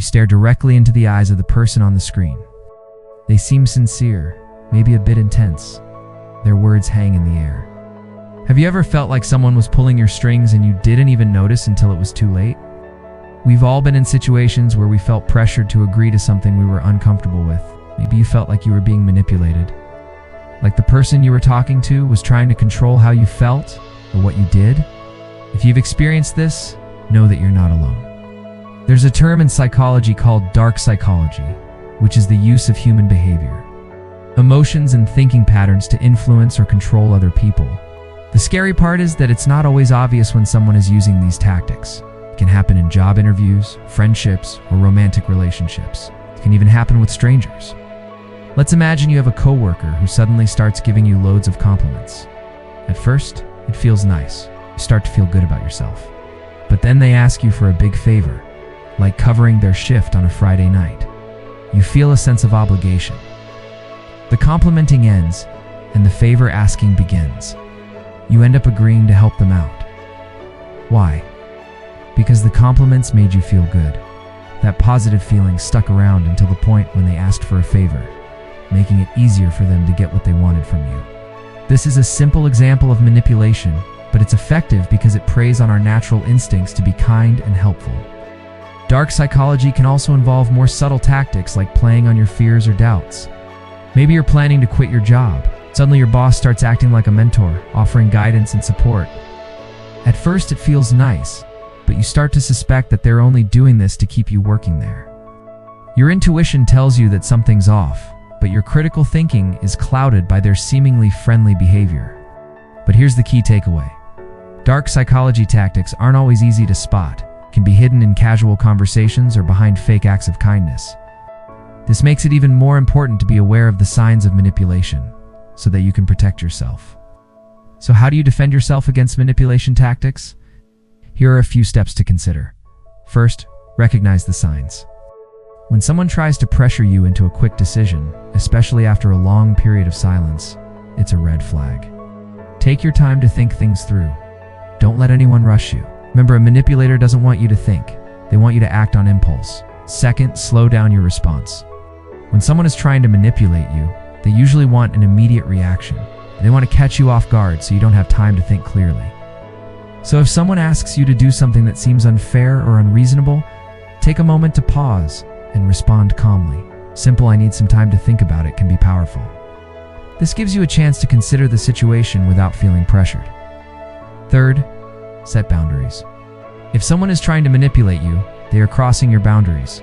stare directly into the eyes of the person on the screen. They seem sincere, maybe a bit intense. Their words hang in the air. Have you ever felt like someone was pulling your strings and you didn't even notice until it was too late? We've all been in situations where we felt pressured to agree to something we were uncomfortable with. Maybe you felt like you were being manipulated. Like the person you were talking to was trying to control how you felt or what you did. If you've experienced this, know that you're not alone. There's a term in psychology called dark psychology, which is the use of human behavior, emotions and thinking patterns to influence or control other people. The scary part is that it's not always obvious when someone is using these tactics. It can happen in job interviews, friendships, or romantic relationships. It can even happen with strangers. Let's imagine you have a coworker who suddenly starts giving you loads of compliments. At first, it feels nice. You start to feel good about yourself. But then they ask you for a big favor, like covering their shift on a Friday night. You feel a sense of obligation. The complimenting ends, and the favor asking begins. You end up agreeing to help them out. Why? Because the compliments made you feel good. That positive feeling stuck around until the point when they asked for a favor, making it easier for them to get what they wanted from you. This is a simple example of manipulation, but it's effective because it preys on our natural instincts to be kind and helpful. Dark psychology can also involve more subtle tactics like playing on your fears or doubts. Maybe you're planning to quit your job. Suddenly your boss starts acting like a mentor, offering guidance and support. At first it feels nice, but you start to suspect that they're only doing this to keep you working there. Your intuition tells you that something's off, but your critical thinking is clouded by their seemingly friendly behavior. But here's the key takeaway. Dark psychology tactics aren't always easy to spot, can be hidden in casual conversations or behind fake acts of kindness. This makes it even more important to be aware of the signs of manipulation, so that you can protect yourself. So how do you defend yourself against manipulation tactics? Here are a few steps to consider. First, recognize the signs. When someone tries to pressure you into a quick decision, especially after a long period of silence, it's a red flag. Take your time to think things through. Don't let anyone rush you. Remember, a manipulator doesn't want you to think. They want you to act on impulse. Second, slow down your response. When someone is trying to manipulate you, they usually want an immediate reaction. They want to catch you off guard so you don't have time to think clearly. So if someone asks you to do something that seems unfair or unreasonable, take a moment to pause and respond calmly. Simple "I need some time to think about it" can be powerful. This gives you a chance to consider the situation without feeling pressured. Third, set boundaries. If someone is trying to manipulate you, they are crossing your boundaries.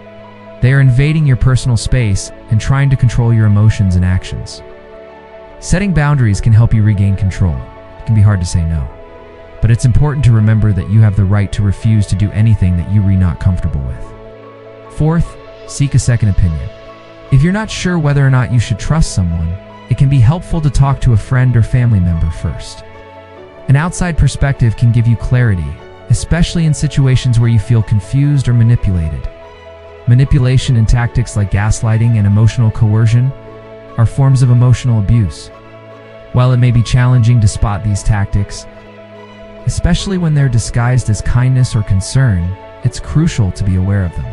They are invading your personal space and trying to control your emotions and actions. Setting boundaries can help you regain control. It can be hard to say no, but it's important to remember that you have the right to refuse to do anything that you're not comfortable with. Fourth, seek a second opinion. If you're not sure whether or not you should trust someone, it can be helpful to talk to a friend or family member first. An outside perspective can give you clarity, especially in situations where you feel confused or manipulated. Manipulation and tactics like gaslighting and emotional coercion are forms of emotional abuse. While it may be challenging to spot these tactics, especially when they're disguised as kindness or concern, it's crucial to be aware of them.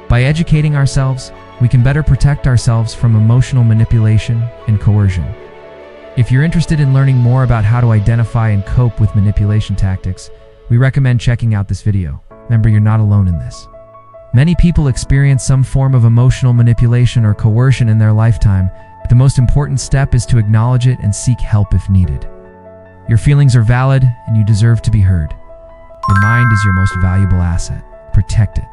By educating ourselves, we can better protect ourselves from emotional manipulation and coercion. If you're interested in learning more about how to identify and cope with manipulation tactics, we recommend checking out this video. Remember, you're not alone in this. Many people experience some form of emotional manipulation or coercion in their lifetime, but the most important step is to acknowledge it and seek help if needed. Your feelings are valid and you deserve to be heard. Your mind is your most valuable asset. Protect it.